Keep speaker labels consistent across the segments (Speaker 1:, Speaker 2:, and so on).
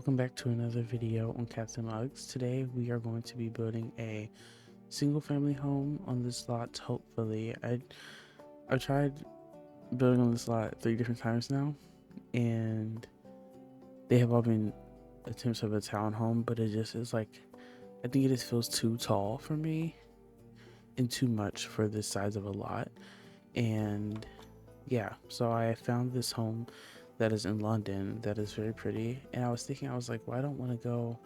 Speaker 1: Welcome back to another video on Cats and Mugs. Today we are going to be building a single family home on this lot. Hopefully, I've tried building on this lot 3 different times now, and they have all been attempts of a townhome, but it just is like, I think it just feels too tall for me and too much for this size of a lot. And yeah, so I found this home that is in London that is very pretty, and I was thinking, I was like, well, I don't want to go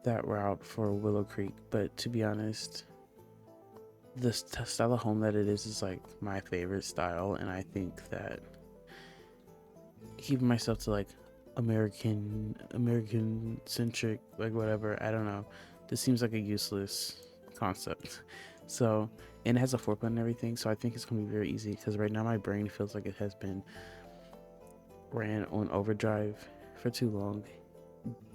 Speaker 1: that route for Willow Creek, but to be honest, the style of home that it is like my favorite style, and I think that keeping myself to like American centric, like whatever, I don't know, this seems like a useless concept. So, and it has a floor plan and everything, so I think it's gonna be very easy, because right now my brain feels like it has been ran on overdrive for too long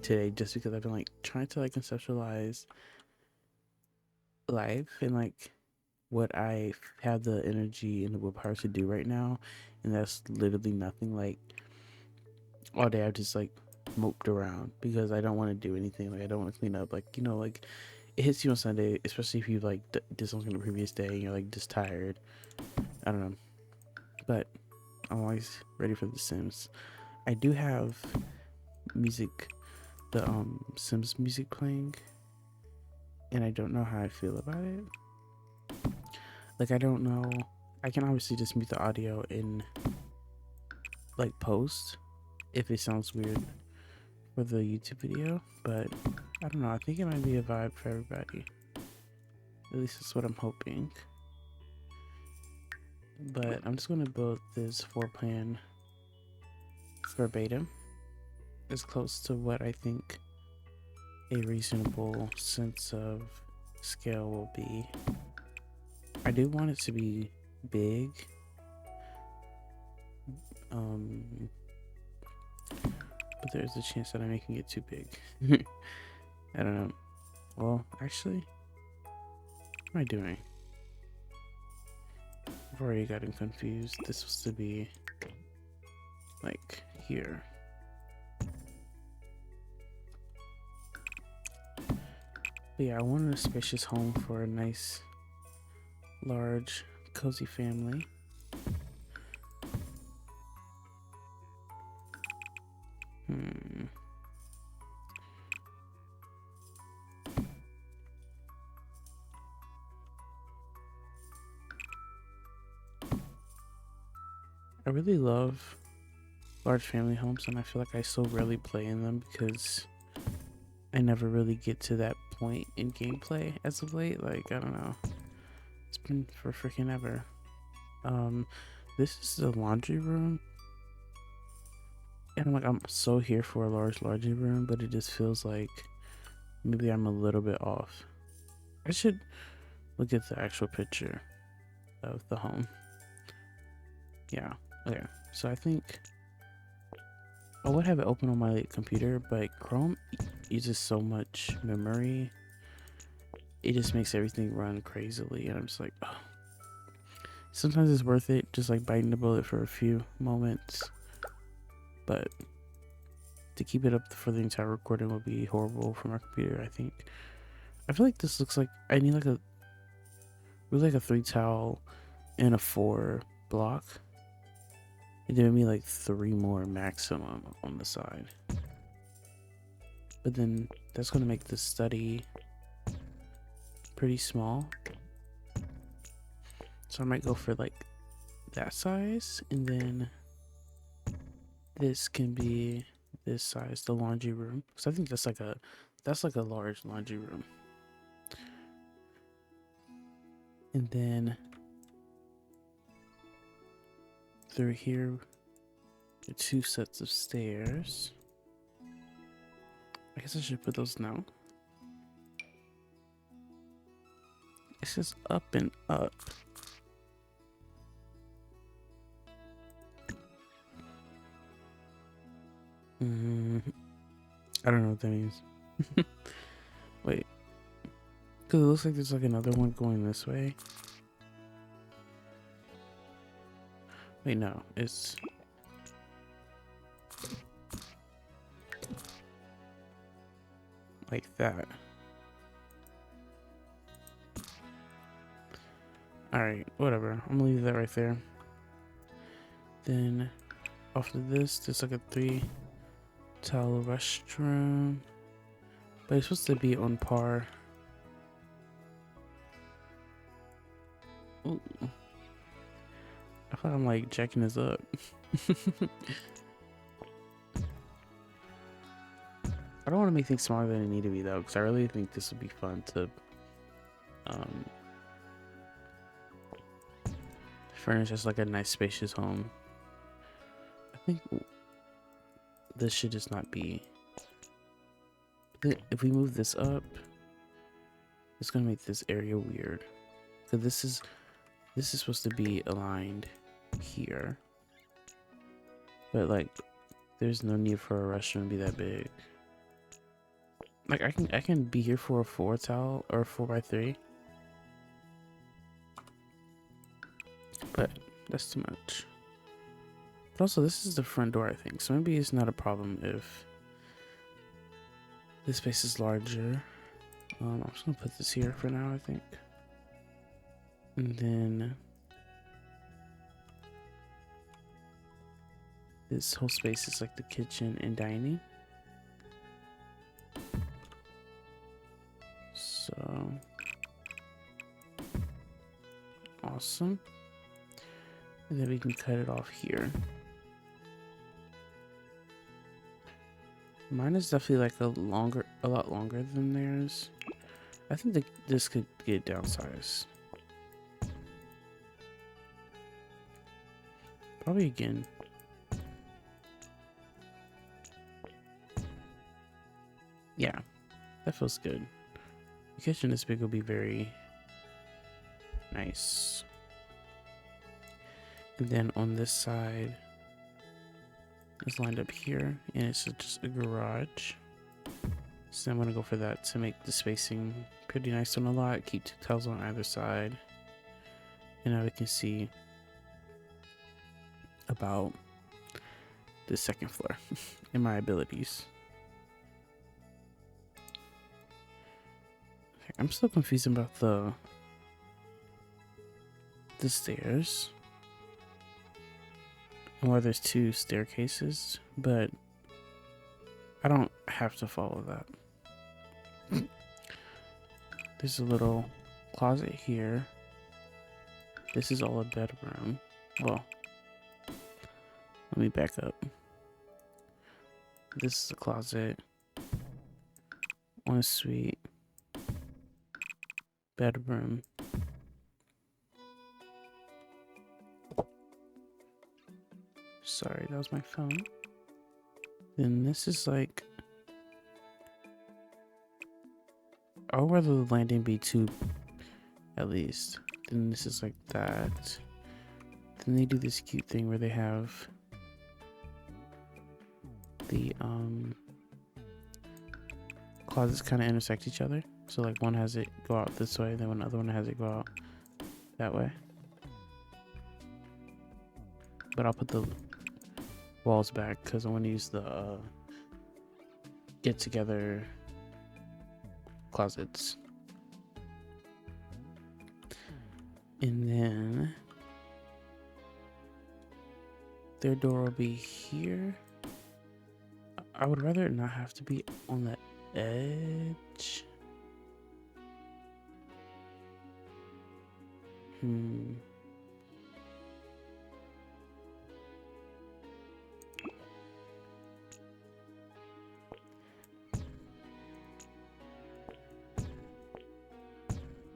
Speaker 1: today, just because I've been like trying to like conceptualize life and like what I have the energy and the willpower to do right now, and that's literally nothing. Like all day I've just like moped around because I don't want to do anything. Like I don't want to clean up, like, you know, like it hits you on Sunday, especially if you've like did something the previous day and you're like just tired. I don't know, but I'm always ready for The Sims. I do have music, the Sims music playing, and I don't know how I feel about it. Like, I don't know, I can obviously just mute the audio in like post if it sounds weird for the YouTube video, but I don't know, I think it might be a vibe for everybody. At least that's what I'm hoping. But I'm just gonna build this floor plan verbatim, as close to what I think a reasonable sense of scale will be. I do want it to be big, but there's a chance that I'm making it too big. I don't know. Well, actually, what am I doing? I've already gotten confused. This was to be like here. But yeah, I wanted a spacious home for a nice, large, cozy family. I really love large family homes, and I feel like I so rarely play in them because I never really get to that point in gameplay as of late. Like, I don't know, it's been for freaking ever. This is the laundry room, and I'm so here for a large laundry room, but it just feels like maybe I'm a little bit off. I should look at the actual picture of the home. Yeah, okay, so I think I would have it open on my computer, but Chrome uses so much memory, it just makes everything run crazily, and I'm just like, oh. Sometimes it's worth it, just like biting the bullet for a few moments, but to keep it up for the entire recording would be horrible for my computer, I think. I feel like this looks like I need like a really like a 3 tile and a 4 block, and then maybe like 3 more maximum on the side. But then that's gonna make the study pretty small, so I might go for like that size, and then this can be this size, the laundry room, because I think that's like a large laundry room. And then through here, the 2 sets of stairs. I guess I should put those now. It's just up and up. I don't know what that means. Wait, because it looks like there's like another one going this way. Wait, no, it's... like that. Alright, whatever. I'm gonna leave that right there. Then after this, there's like a 3-tile restroom. But it's supposed to be on par. Ooh. I feel like I'm like jacking this up. I don't want to make things smaller than they need to be though, because I really think this would be fun to furnish as like a nice spacious home. I think this should just not be. If we move this up, it's gonna make this area weird. Because this is supposed to be aligned here, but like there's no need for a restroom to be that big. Like I can be here for a 4-tile or a 4x3, but that's too much. But also this is the front door, I think, so maybe it's not a problem if this space is larger. I'm just gonna put this here for now, I think, and then this whole space is like the kitchen and dining. So awesome. And then we can cut it off here. Mine is definitely like a lot longer than theirs. I think that this could get downsized. Probably again. Yeah, that feels good. The kitchen this big will be very nice. And then on this side is lined up here, and it's just a garage. So I'm gonna go for that to make the spacing pretty nice on the lot. Keep 2 tiles on either side, and now we can see about the second floor and my abilities. Okay, I'm still confused about the stairs and why there's 2 staircases, but I don't have to follow that. There's a little closet here. This is all a bedroom. Well, let me back up. This is a closet, ensuite, bedroom. Sorry, that was my phone. Then this is like, I would rather the landing be 2 at least. Then this is like that. Then they do this cute thing where they have the closets kind of intersect each other. So like one has it go out this way, then another one has it go out that way. But I'll put the walls back because I want to use the get together closets. And then their door will be here. I would rather it not have to be on the edge.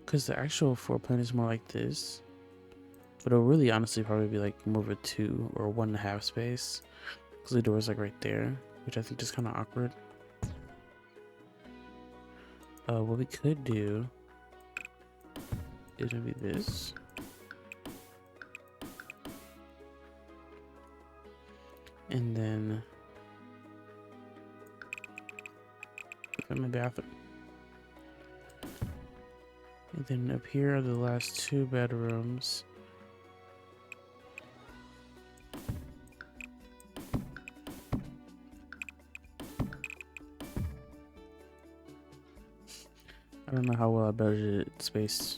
Speaker 1: Because the actual floor plan is more like this. But it'll really honestly probably be like more of a 2 or 1.5 space. Because the door is like right there, which I think is kind of awkward. What we could do is maybe this. And then in my bathroom. And then up here are the last 2 bedrooms. I don't know how well I budgeted space.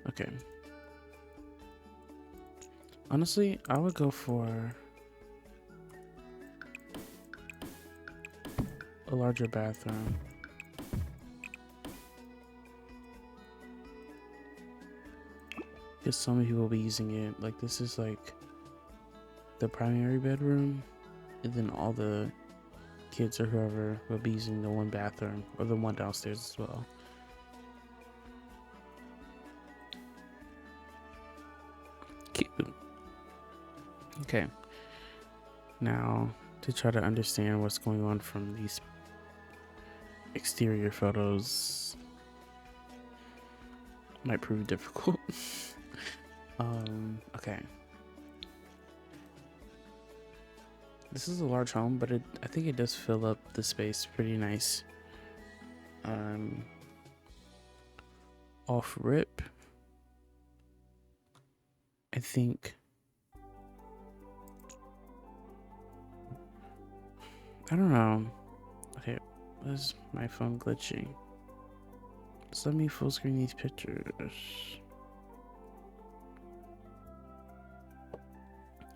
Speaker 1: Okay. Honestly, I would go for a larger bathroom. Because so many people will be using it. Like, this is like the primary bedroom, and then all the kids or whoever will be using the one bathroom or the one downstairs as well. Cute. Okay. Now, to try to understand what's going on from these exterior photos might prove difficult. Okay. This is a large home, but I think it does fill up the space pretty nice. Off rip, I think I don't know. Okay, where's my phone glitching? Just let me full screen these pictures.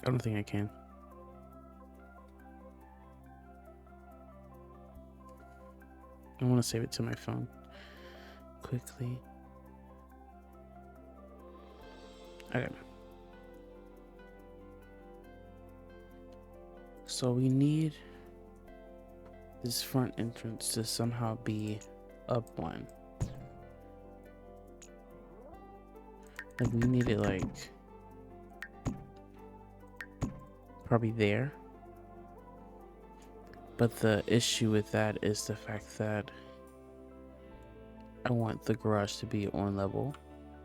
Speaker 1: I don't think I can. I want to save it to my phone quickly. Okay. So we need this front entrance to somehow be up one. Like, we need it like probably there. But the issue with that is the fact that I want the garage to be on level,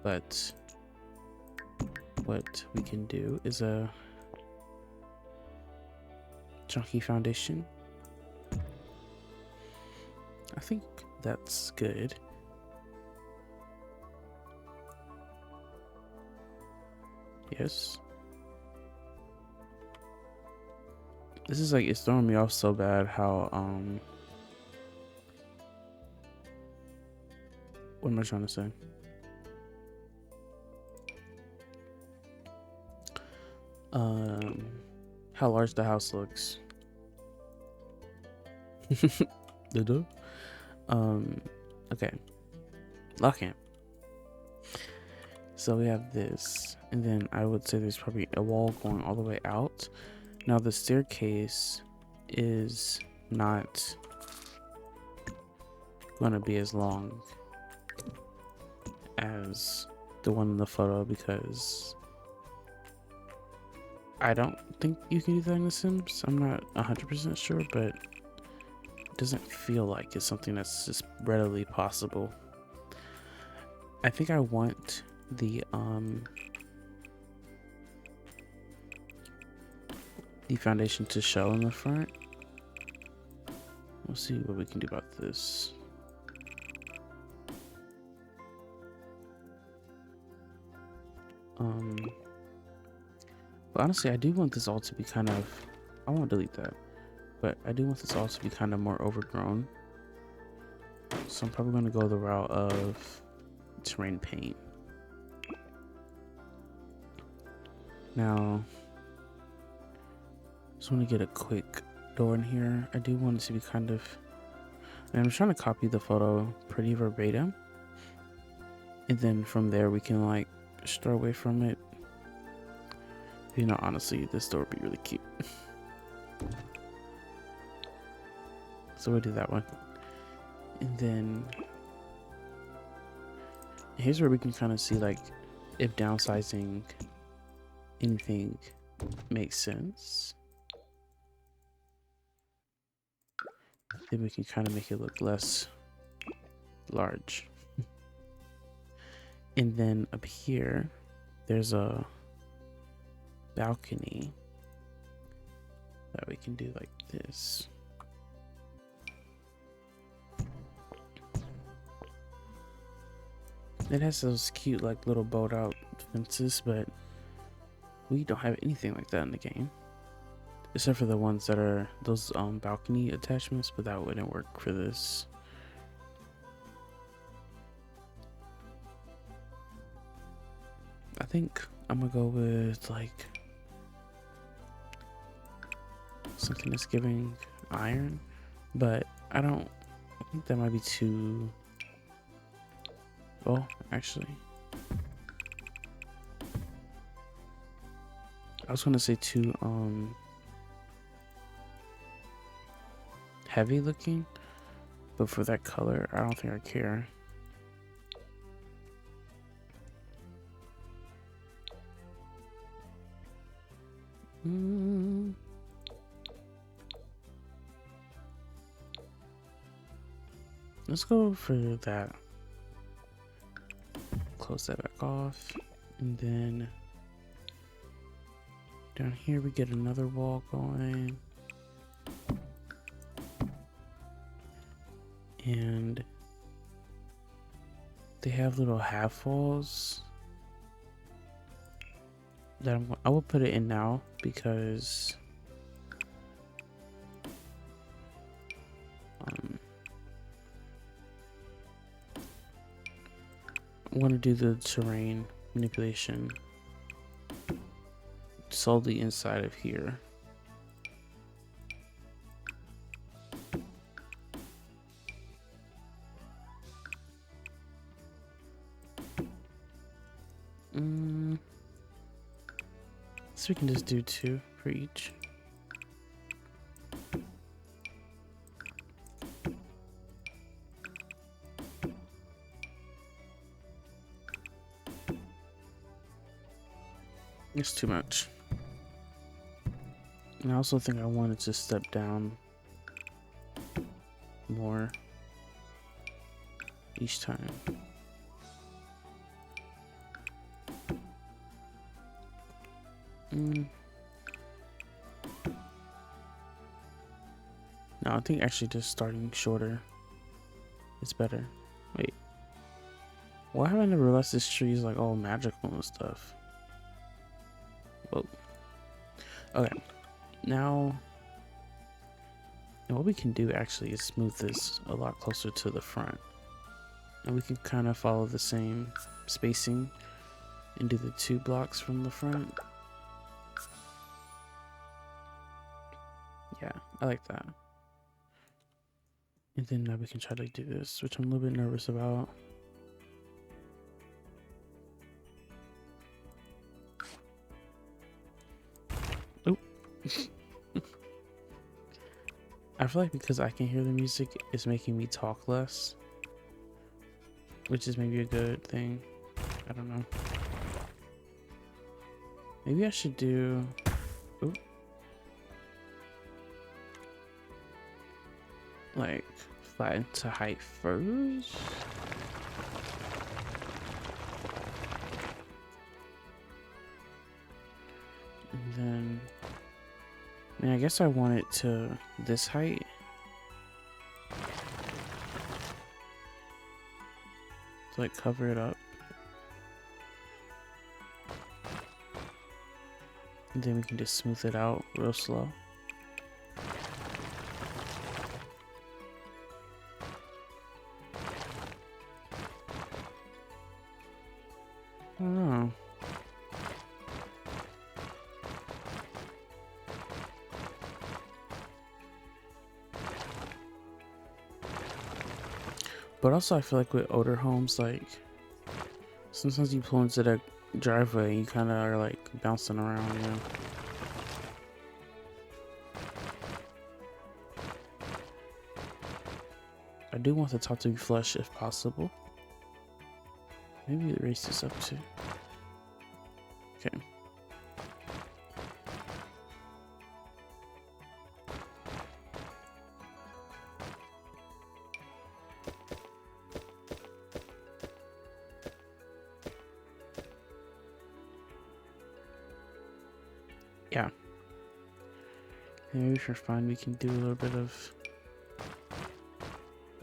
Speaker 1: but what we can do is a chunky foundation. I think that's good. Yes. This is like, it's throwing me off so bad how what am I trying to say? How large the house looks. Okay. Lock in. So we have this, and then I would say there's probably a wall going all the way out. Now the staircase is not going to be as long as the one in the photo because I don't think you can do that in The Sims. I'm not 100% sure, but it doesn't feel like it's something that's just readily possible. I think I want the foundation to show in the front. We'll see what we can do about this. But honestly, I do want this all to be kind of, I won't delete that, but I do want this all to be kind of more overgrown. So I'm probably going to go the route of terrain paint. Now, just want to get a quick door in here. I do want it to be kind of, and I'm trying to copy the photo pretty verbatim, and then from there we can like stray away from it. You know, honestly, this door would be really cute. So we'll do that one. And then here's where we can kind of see like if downsizing anything makes sense. Then we can kind of make it look less large. And then up here, there's a balcony that we can do like this. It has those cute like little boat out fences, but we don't have anything like that in the game. Except for the ones that are those balcony attachments, but that wouldn't work for this. I think I'm gonna go with like something that's giving iron, but I think that might be too. Oh, actually, I was gonna say too heavy looking, but for that color, I don't think I care. Let's go for that. Close that back off, and then down here we get another wall going, and they have little half walls that I will put it in now because I want to do the terrain manipulation solely inside of here. So we can just do 2 for each. It's too much. And I also think I wanted to step down more each time. No, I think actually just starting shorter is better. Wait. Why have I never realized this tree is like all magical and stuff? Whoa. Okay. Now what we can do actually is smooth this a lot closer to the front. And we can kind of follow the same spacing and do the 2 blocks from the front. Yeah, I like that. And then now we can try to do this, which I'm a little bit nervous about. Oh. I feel like because I can hear the music, it's making me talk less, which is maybe a good thing. I don't know. Maybe I should do... Ooh. Like flatten to height first. And then, I mean, I guess I want it to this height. To like cover it up. And then we can just smooth it out real slow. I don't know. But also I feel like with older homes, like sometimes you pull into that driveway and you kind of are like bouncing around, you know. I do want the top to be flush if possible. Maybe raise this up too. Okay. Maybe if you're fine, we can do a little bit of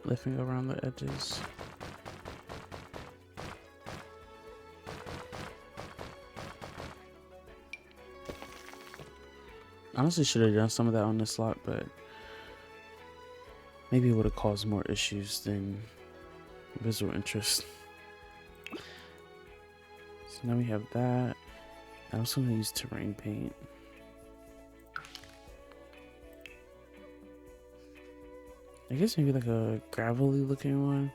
Speaker 1: lifting around the edges. Honestly, should have done some of that on this lot, but maybe it would have caused more issues than visual interest. So now we have that. I also want to use terrain paint. I guess maybe like a gravelly looking one.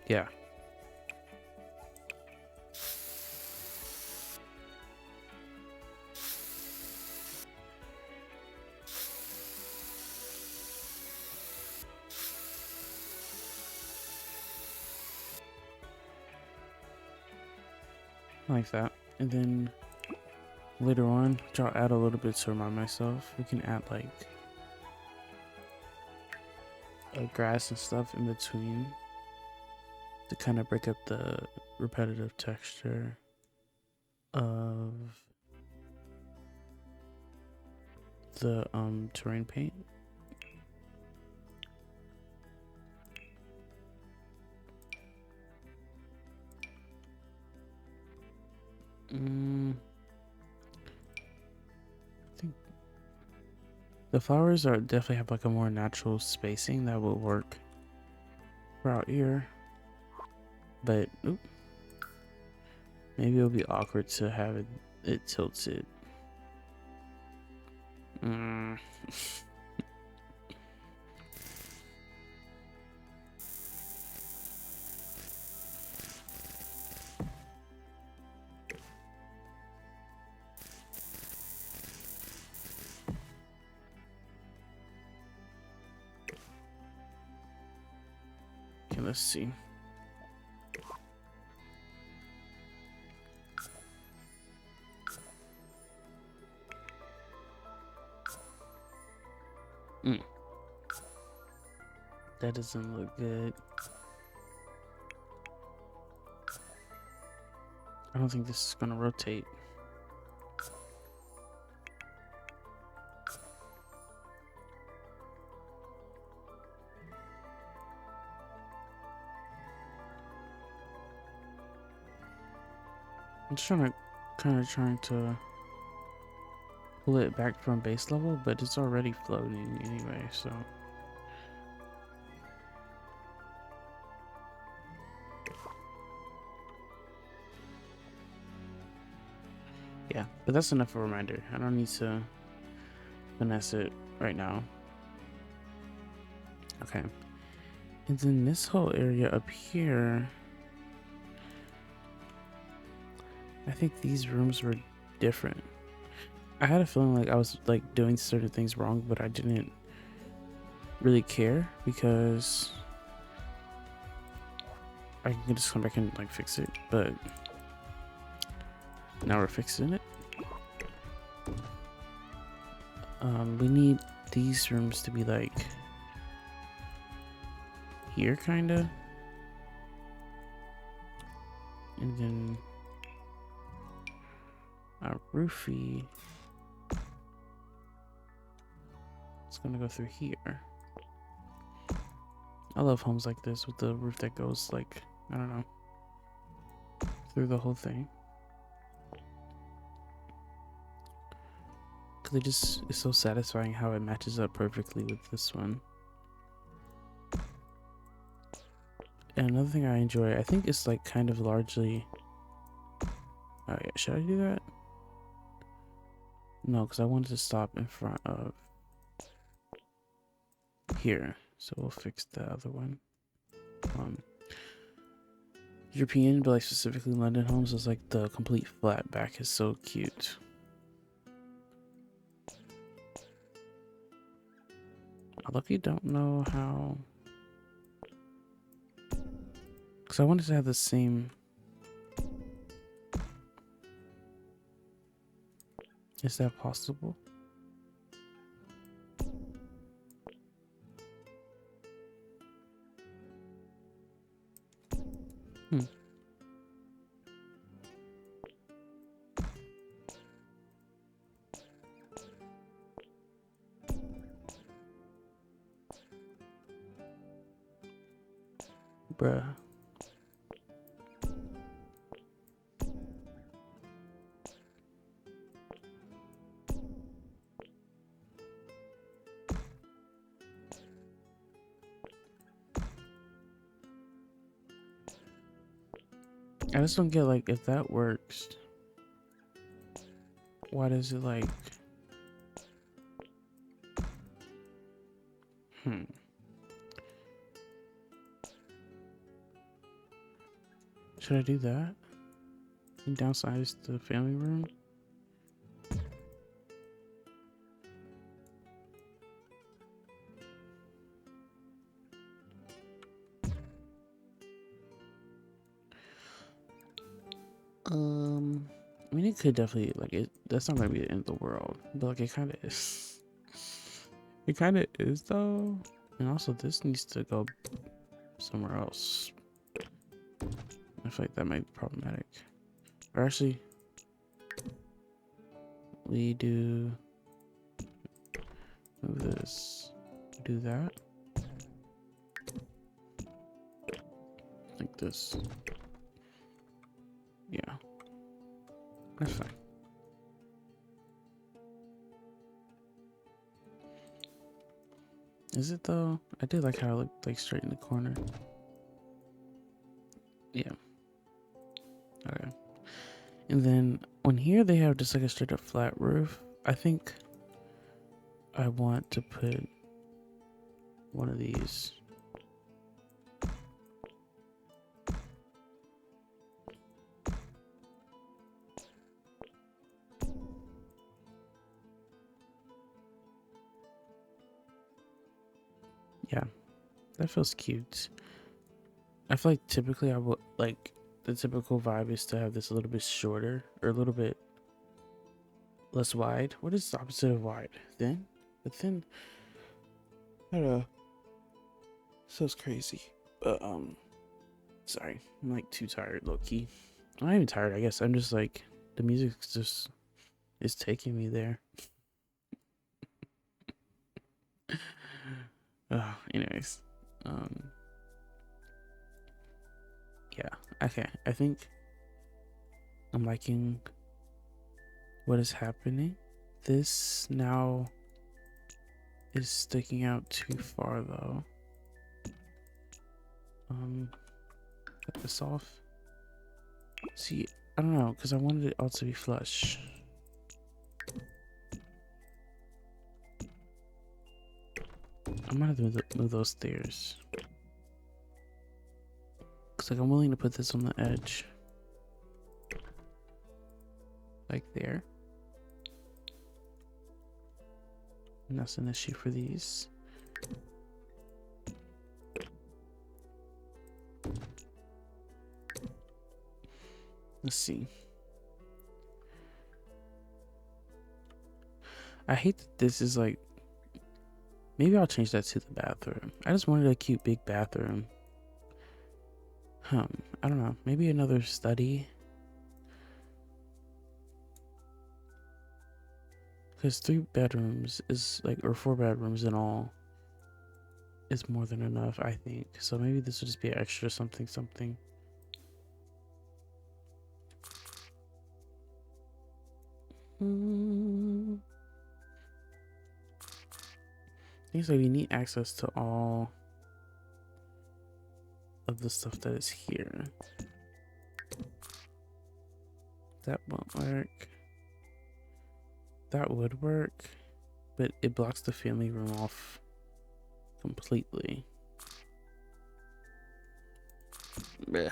Speaker 1: Yeah. Like that. And then later on, which I'll add a little bit to remind myself, we can add like grass and stuff in between to kind of break up the repetitive texture of the terrain paint. I think the flowers are definitely have like a more natural spacing that will work for out here, but maybe it'll be awkward to have it tilted. Okay, let's see. That doesn't look good. I don't think this is gonna rotate. I'm just trying to pull it back from base level, but it's already floating anyway, so. Yeah, but that's enough of a reminder. I don't need to finesse it right now. Okay. And then this whole area up here, I think these rooms were different. I had a feeling like I was like doing certain things wrong, but I didn't really care because I can just come back and like fix it. But now we're fixing it. We need these rooms to be like here, kinda, and then our roofie is gonna go through here. I love homes like this with the roof that goes like, I don't know, through the whole thing. Cause it's so satisfying how it matches up perfectly with this one. And another thing I enjoy, I think it's like kind of largely, oh yeah, should I do that? No, because I wanted to stop in front of here. So we'll fix the other one. European, but like specifically London homes, is like the complete flat back is so cute. I lucky don't know how, because I wanted to have the same. Is that possible? Bruh. I just don't get, like, if that works, why does it, like... Should I do that? And downsize the family room? I mean, it could definitely, like, it. That's not gonna be the end of the world, but like, it kind of is. It kind of is, though. And also, this needs to go somewhere else. I feel like that might be problematic. Or actually, we do move this, do that, like this. Yeah, that's fine. Is it though? I did like how it looked like straight in the corner. Yeah. Okay. And then on here they have just like a straight up flat roof. I think I want to put one of these. Yeah, that feels cute. I feel like typically I would like the typical vibe is to have this a little bit shorter or a little bit less wide. What is the opposite of wide? Thin? But thin, I don't know. Sounds crazy. But sorry. I'm like too tired, low key. I'm not even tired, I guess. I'm just like the music just is taking me there. Anyways. Yeah. Okay. I think I'm liking what is happening. This now is sticking out too far though. Cut this off. See, I don't know, because I wanted it all to be flush. I'm gonna have to move those stairs. Cause like I'm willing to put this on the edge. Like there. And that's an issue for these. Let's see. I hate that this is like, maybe I'll change that to the bathroom. I just wanted a cute big bathroom. I don't know. Maybe another study. Because 3 bedrooms is like, or 4 bedrooms in all is more than enough, I think. So maybe this will just be extra something something. Things like we need access to all of the stuff that is here. That won't work. That would work, but it blocks the family room off completely. Blech.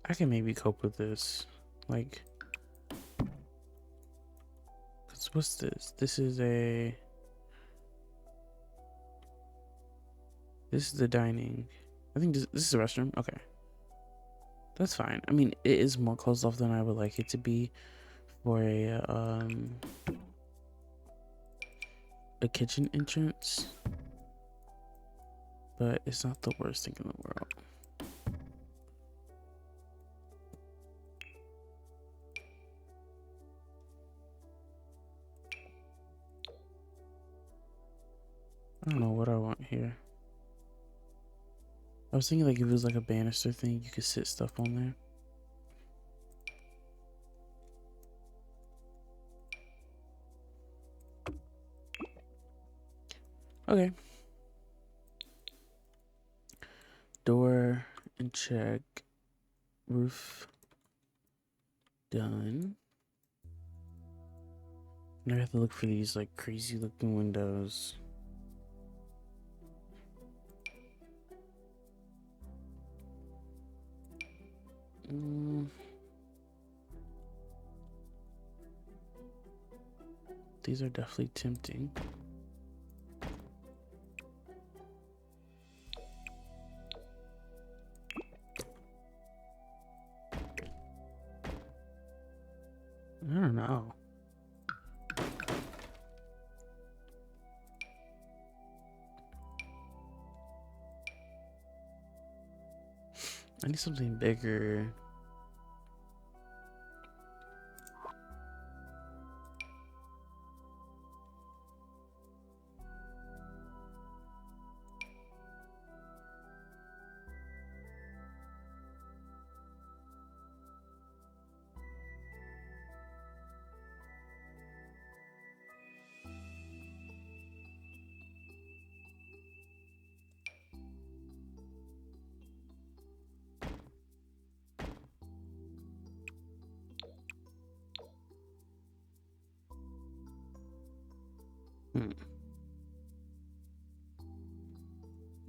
Speaker 1: I can maybe cope with this. Like, cause what's this? This is the dining. I think this is a restroom. Okay. That's fine. I mean, it is more closed off than I would like it to be for a kitchen entrance. But it's not the worst thing in the world. don't know what I want here. I was thinking like if it was like a banister thing, you could sit stuff on there. Okay. Door and check. Roof done. Now I have to look for these like crazy looking windows. These are definitely tempting. I don't know. I need something bigger.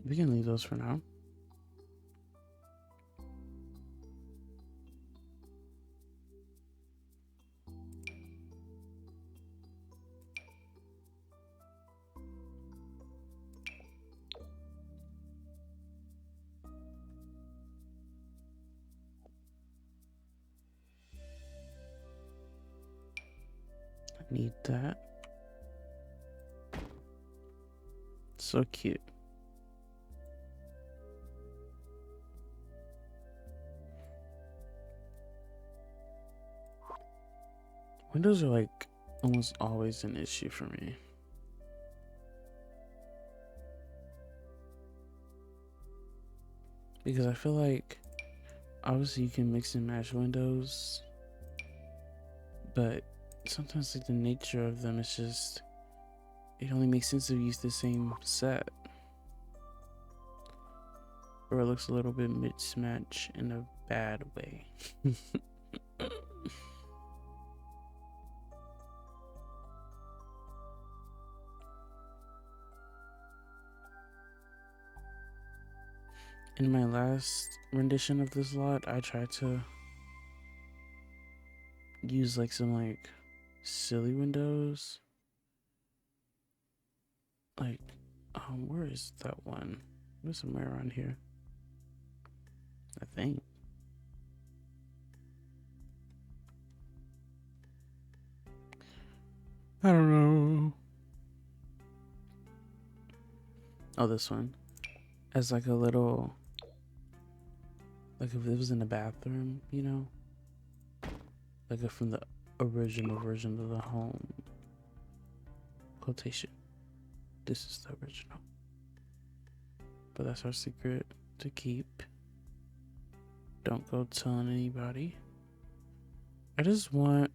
Speaker 1: We can leave those for now. I need that. So cute. Windows are like almost always an issue for me. Because I feel like obviously you can mix and match windows, but sometimes like the nature of them is just, it only makes sense if you use the same set. Or it looks a little bit mismatch in a bad way. In my last rendition of this lot, I tried to use like some like silly windows. Like, where is that one? It was somewhere around here, I think. I don't know. Oh, this one. As like a little, like if it was in a bathroom, you know? Like from the original version of the home. Quotation. This is the original. But that's our secret to keep. Don't go telling anybody. I just want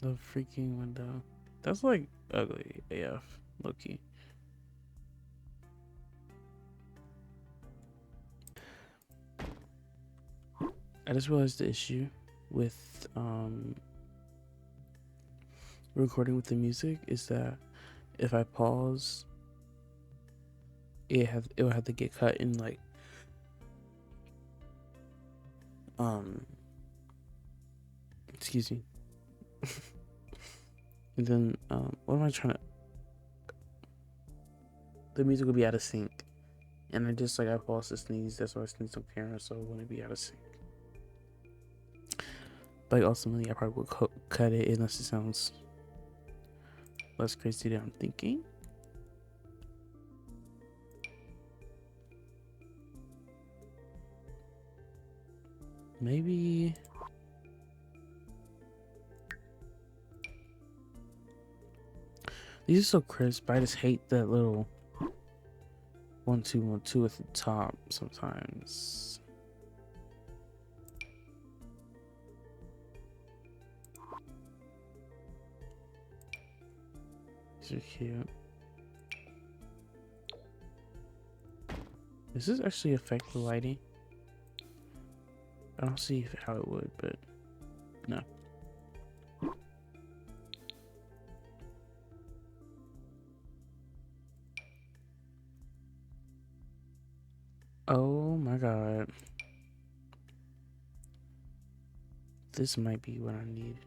Speaker 1: the freaking window. That's like ugly AF, low-key. I just realized the issue with recording with the music is that if I pause, it will have to get cut in like excuse me. And then what am I trying to, the music will be out of sync, and I paused to sneeze. That's why I sneezed on camera, so it wouldn't be out of sync. But like, ultimately I probably will cut it unless it sounds less crazy than I'm thinking. Maybe these are so crisp. I just hate that little 1, 2, 1, 2 at the top sometimes. These are cute. Does this actually affect the lighting? I don't see how it would, but no. Oh my god. This might be what I need.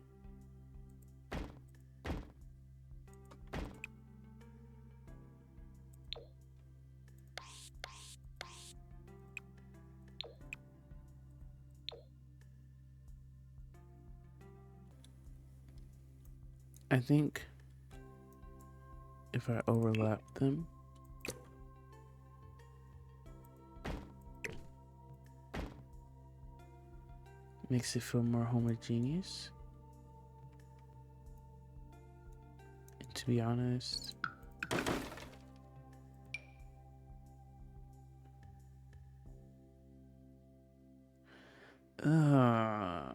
Speaker 1: I think if I overlap them, makes it feel more homogeneous. And to be honest, I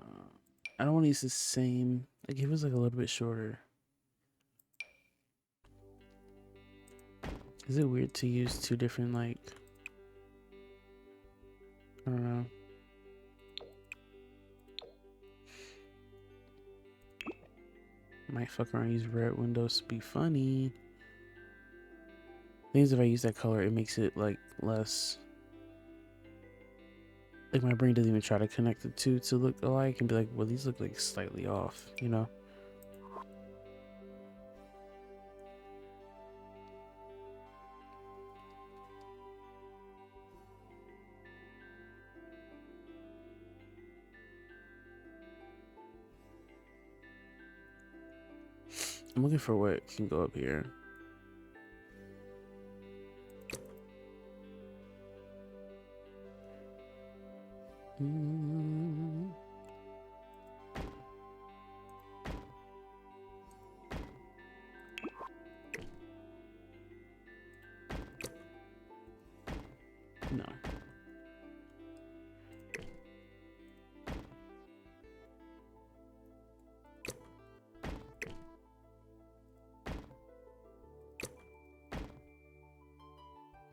Speaker 1: don't want to use the same. Like, it was like a little bit shorter. Is it weird to use two different, like, I don't know. Might fuck around and use red windows to be funny. Things if I use that color, it makes it like less. Like my brain doesn't even try to connect the two to look alike and be like, well, these look like slightly off, you know? I'm looking for what can go up here. No.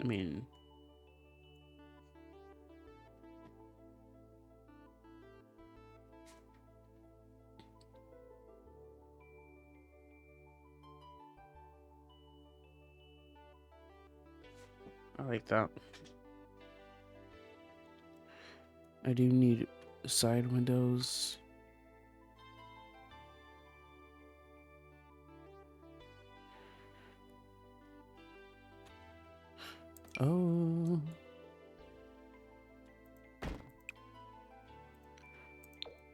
Speaker 1: I mean, I like that. I do need side windows. Oh.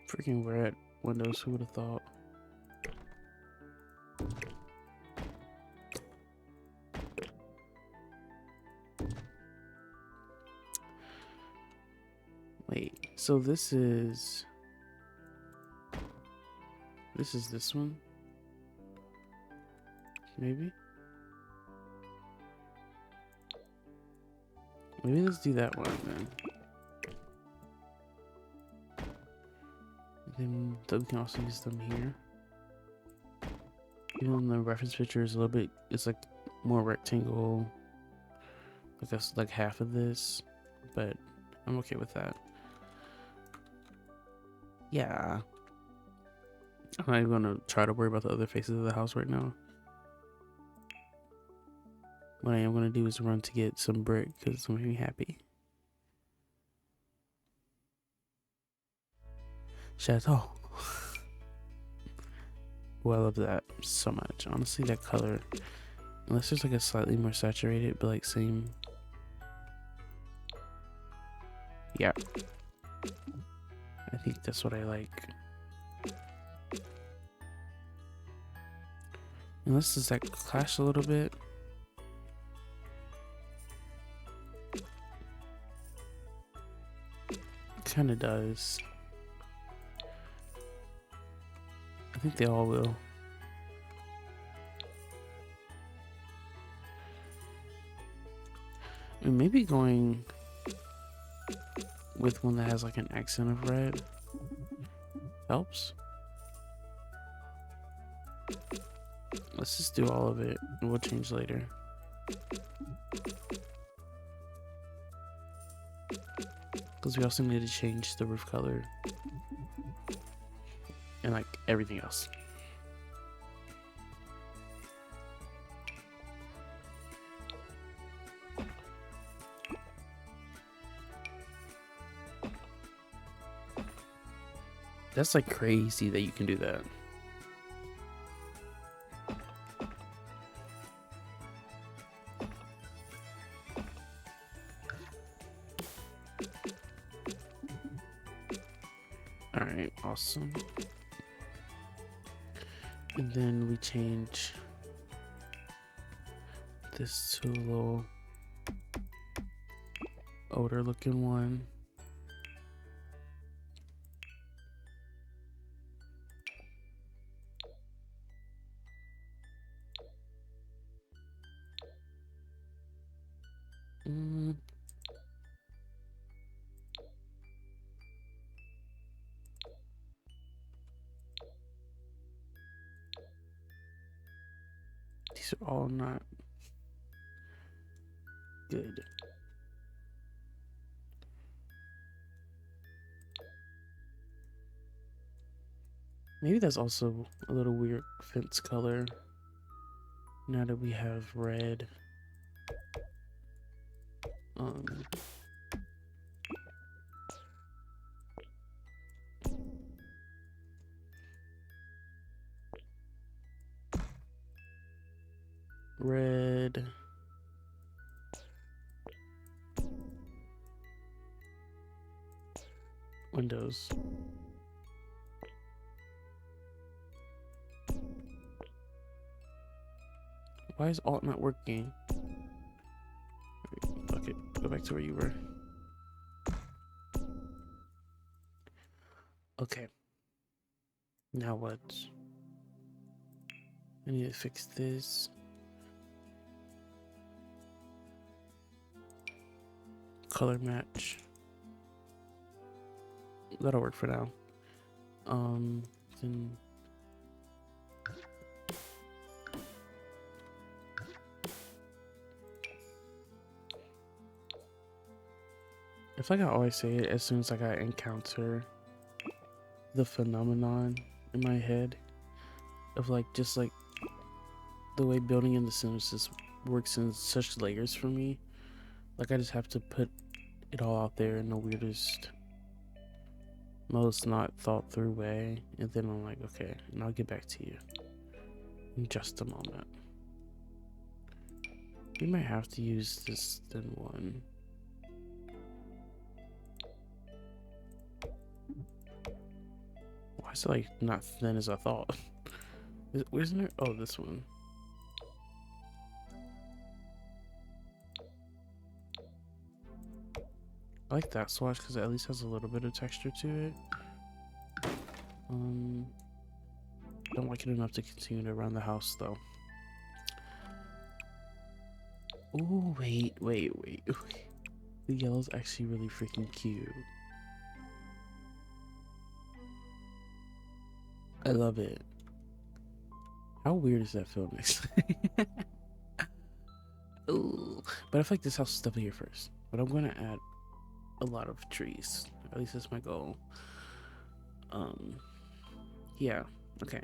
Speaker 1: Freaking red windows, who would have thought? Wait, so this is this one? Maybe? Maybe let's do that one then. Then we can also use them here. Even though the reference picture is a little bit, it's like more rectangle. Like that's like half of this, but I'm okay with that. Yeah. I'm not even gonna try to worry about the other faces of the house right now. What I am gonna do is run to get some brick because it's gonna make me happy. Chateau. Oh, I love that so much. Honestly, that color, unless there's like a slightly more saturated, but like same. Yeah. I think that's what I like. Unless does that clash a little bit? It kind of does. I think they all will. And maybe going with one that has like an accent of red helps. Let's just do all of it and we'll change later. Because we also need to change the roof color and like everything else. That's like crazy that you can do that. All right, awesome. And then we change this to a little older looking one. These are all not good. Maybe that's also a little weird fence color. Now that we have red. Red. Windows. Why is alt not working? Okay, go back to where you were. Okay. Now what? I need to fix this. Color match. That'll work for now. Then I feel like I always say it as soon as like I encounter the phenomenon in my head of like just like the way building in The Sims just works in such layers for me. Like I just have to put it all out there in the weirdest, most not thought through way, and then I'm like, okay, and I'll get back to you in just a moment. We might have to use this thin one. Why is it like not thin as I thought? Isn't it? Oh, this one. I like that swatch because it at least has a little bit of texture to it. Don't like it enough to continue to around the house though. Oh wait. The yellow's actually really freaking cute. I love it. How weird does that feel next? Ooh. But I feel like this house is definitely here first. But I'm gonna add a lot of trees. At least that's my goal. Yeah, okay.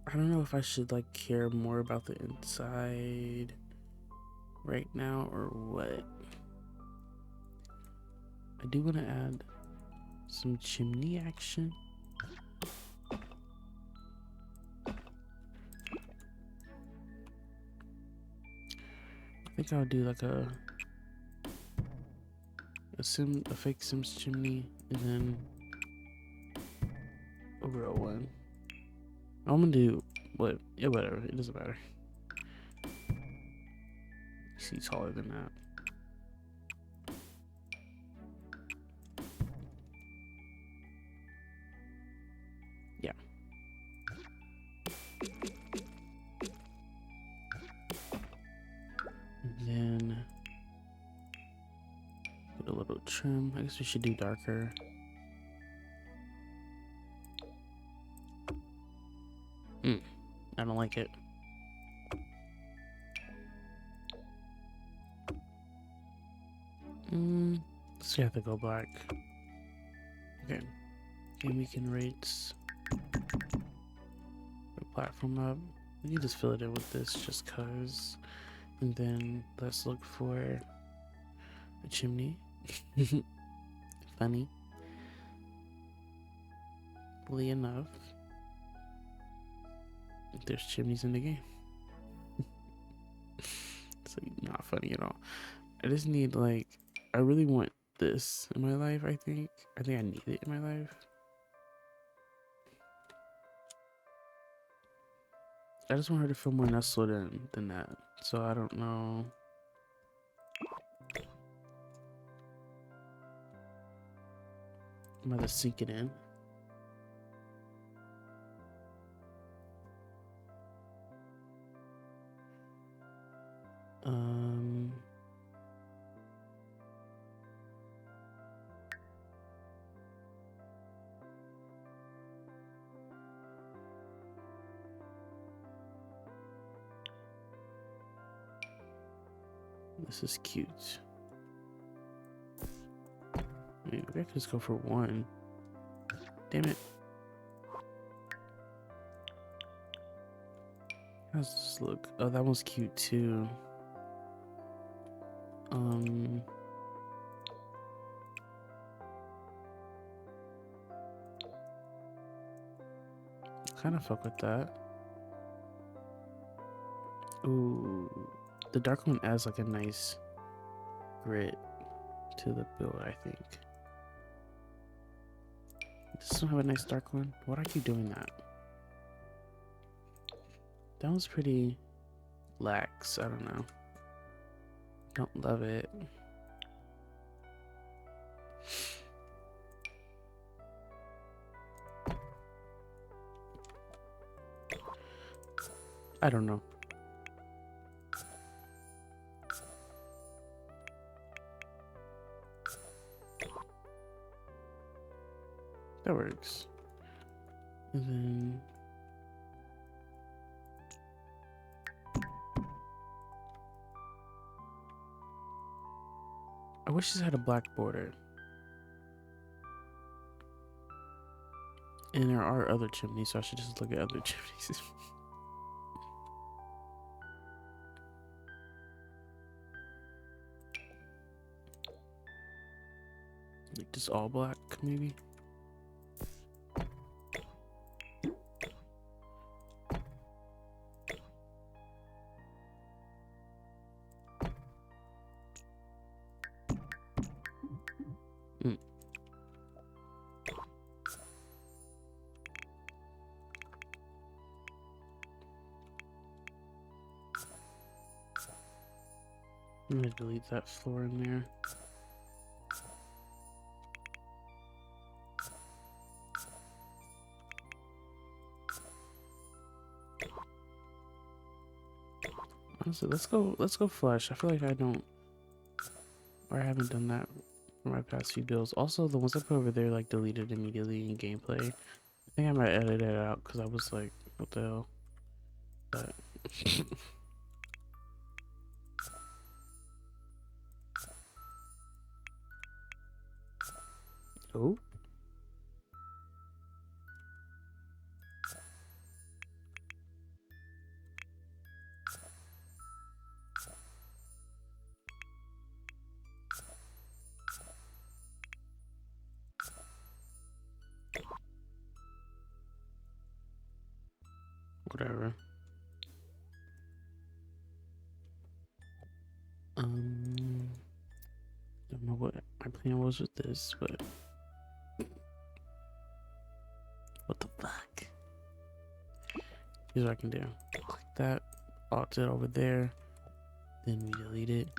Speaker 1: I don't know if I should like care more about the inside right now or what. I do want to add some chimney action. I think I'll do like a fake Sims chimney and then a real one. I'm gonna do what? Yeah, whatever. It doesn't matter. See, taller than that. Yeah. trim. I guess we should do darker. I don't like it. So we have to go black. Okay. And we can rate the platform up. We can just fill it in with this just cause. And then let's look for a chimney. Funny. Fully enough. There's chimneys in the game. It's like not funny at all. I just need like, I really want this in my life. I think I need it in my life. I just want her to feel more nestled in than that. So I don't know. I'm about to sink it in. This is cute. Maybe I could just go for one. Damn it. How does this look? Oh, that one's cute too. Kind of fuck with that. Ooh, the dark one adds like a nice grit to the build, I think. Does this one have a nice dark one? Why do I keep doing that? That one's pretty lax. I don't know. Don't love it. I don't know. That works. And then I wish this had a black border. And there are other chimneys, so I should just look at other chimneys. Like just all black, maybe. I'm gonna delete that floor in there. Honestly, let's go flush. I feel like I don't, or I haven't done that for my past few builds. Also, the ones I put over there like deleted immediately in gameplay. I think I might edit it out because I was like, what the hell? But oh. Whatever. Don't know what my plan was with this, but what the fuck? Here's what I can do. Click that, alt it over there, then we delete it.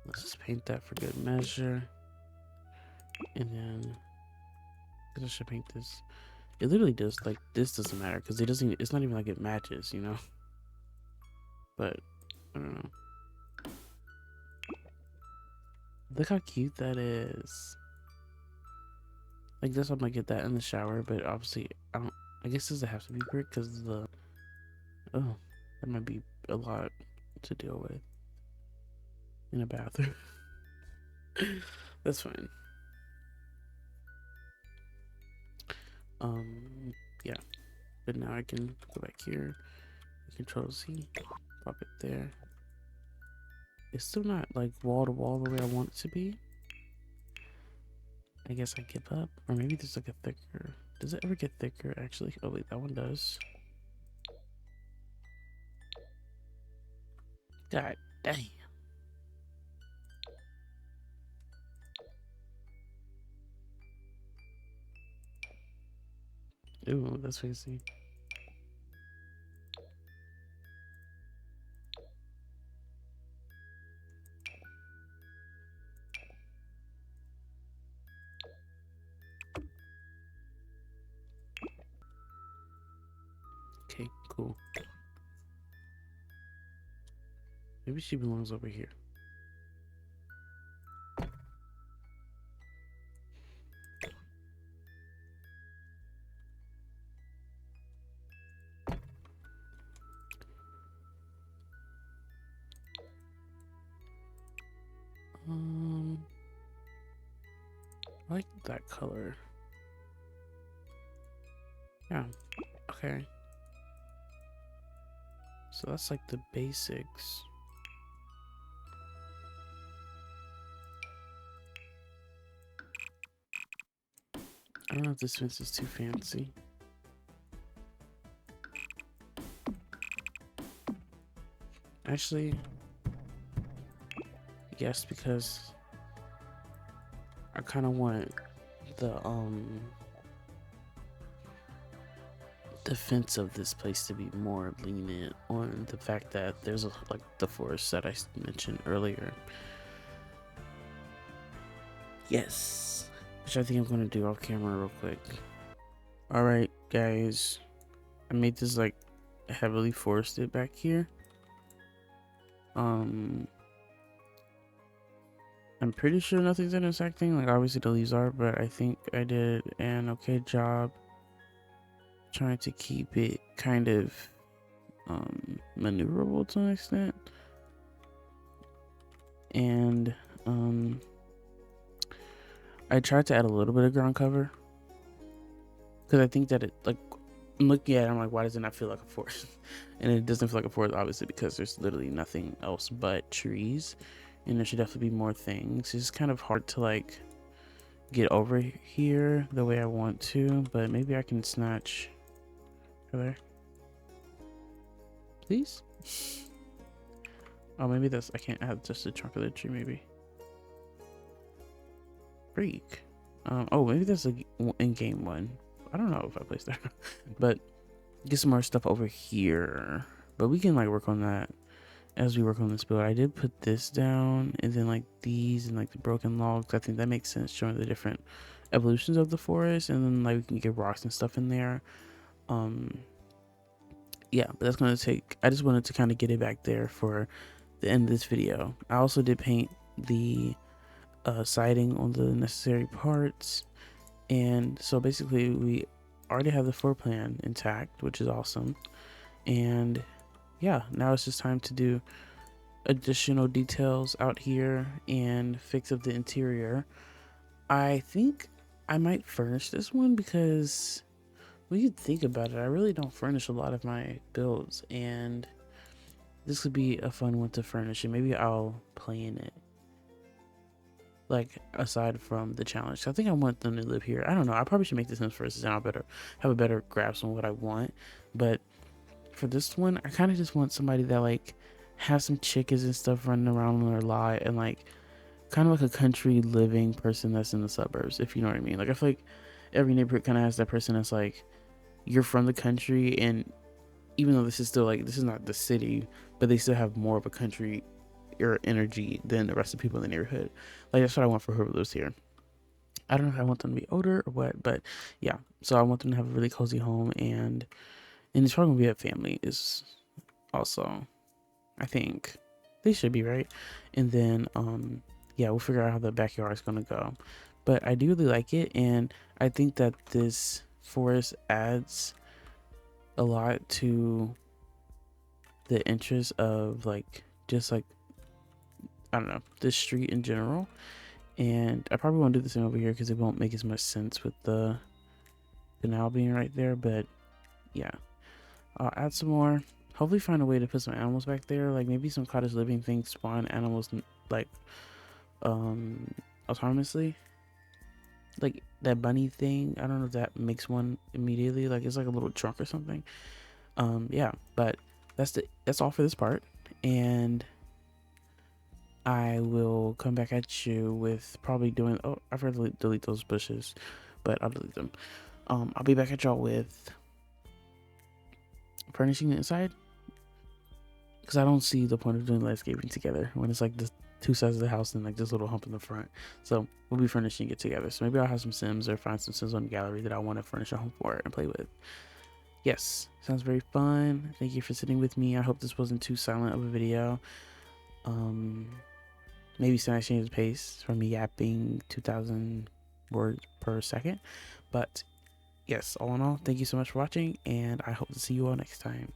Speaker 1: Let's just paint that for good measure. And then I should paint this. It literally does, like, this doesn't matter because it doesn't, it's not even like it matches, you know? But I don't know. Look how cute that is. Like this, I'm gonna get that in the shower, but obviously, I don't. I guess does it have to be brick because the oh, that might be a lot to deal with in a bathroom. That's fine. Yeah. But now I can go back here, Control Z, pop it there. It's still not like wall to wall the way I want it to be. I guess I give up, or maybe there's like a thicker. Does it ever get thicker? Actually, oh wait, that one does. God dang. Ooh, that's crazy. Okay, cool. Maybe she belongs over here. I like that color. Yeah, okay. So that's like the basics. I don't know if this fence is too fancy. Actually, yes, because I kind of want the fence of this place to be more lenient on the fact that there's like the forest that I mentioned earlier. Yes, which I think I'm gonna do off camera real quick. All right, guys, I made this like heavily forested back here. I'm pretty sure nothing's intersecting. Like obviously the leaves are, but I think I did an okay job trying to keep it kind of maneuverable to an extent. And I tried to add a little bit of ground cover because I think that it, like, I'm looking at it, I'm like, why does it not feel like a forest? And it doesn't feel like a forest, obviously, because there's literally nothing else but trees, and there should definitely be more things. It's kind of hard to like get over here the way I want to, but maybe I can snatch there, please. Oh, maybe that's, I can't add just the trunk of the tree, maybe. Freak. Oh, maybe that's a in-game one. I don't know if I placed that, but get some more stuff over here. But we can like work on that as we work on this build. I did put this down, and then like these and like the broken logs. I think that makes sense, showing the different evolutions of the forest, and then like we can get rocks and stuff in there. Yeah, but that's gonna take. I just wanted to kind of get it back there for the end of this video. I also did paint the siding on the necessary parts, and so basically we already have the floor plan intact, which is awesome. And yeah, now it's just time to do additional details out here and fix up the interior. I think I might furnish this one because when you think about it, I really don't furnish a lot of my builds, and this could be a fun one to furnish, and maybe I'll play in it, like aside from the challenge. I think I want them to live here. I don't know, I probably should make this Sims first, and I'll have a better grasp on what I want. But for this one, I kind of just want somebody that like has some chickens and stuff running around on their lot, and like kind of like a country living person that's in the suburbs, if you know what I mean. Like I feel like every neighborhood kind of has that person that's like, you're from the country, and even though this is still like, this is not the city, but they still have more of a country or energy than the rest of the people in the neighborhood. Like that's what I want for whoever lives here. I don't know if I want them to be older or what, but yeah. So I want them to have a really cozy home, and it's probably gonna be a family is also, I think they should be, right. And then yeah, we'll figure out how the backyard is gonna go. But I do really like it, and I think that this forest adds a lot to the interest of like just like I don't know, this street in general. And I probably won't do the same over here because it won't make as much sense with the canal being right there. But yeah, I'll add some more. Hopefully find a way to put some animals back there, like maybe some cottage living things spawn animals like um autonomously, like that bunny thing. I don't know if that makes one immediately, like it's like a little trunk or something. Yeah, but that's all for this part, and I will come back at you with probably doing, oh, I forgot to delete those bushes, but I'll delete them. I'll be back at y'all with furnishing the inside, because I don't see the point of doing landscaping together when it's like the two sides of the house and like this little hump in the front. So we'll be furnishing it together. So maybe I'll have some Sims or find some Sims on the gallery that I want to furnish a home for and play with. Yes, sounds very fun. Thank you for sitting with me. I hope this wasn't too silent of a video. Maybe I changed the pace from me yapping 2,000 words per second. But yes, all in all, thank you so much for watching, and I hope to see you all next time.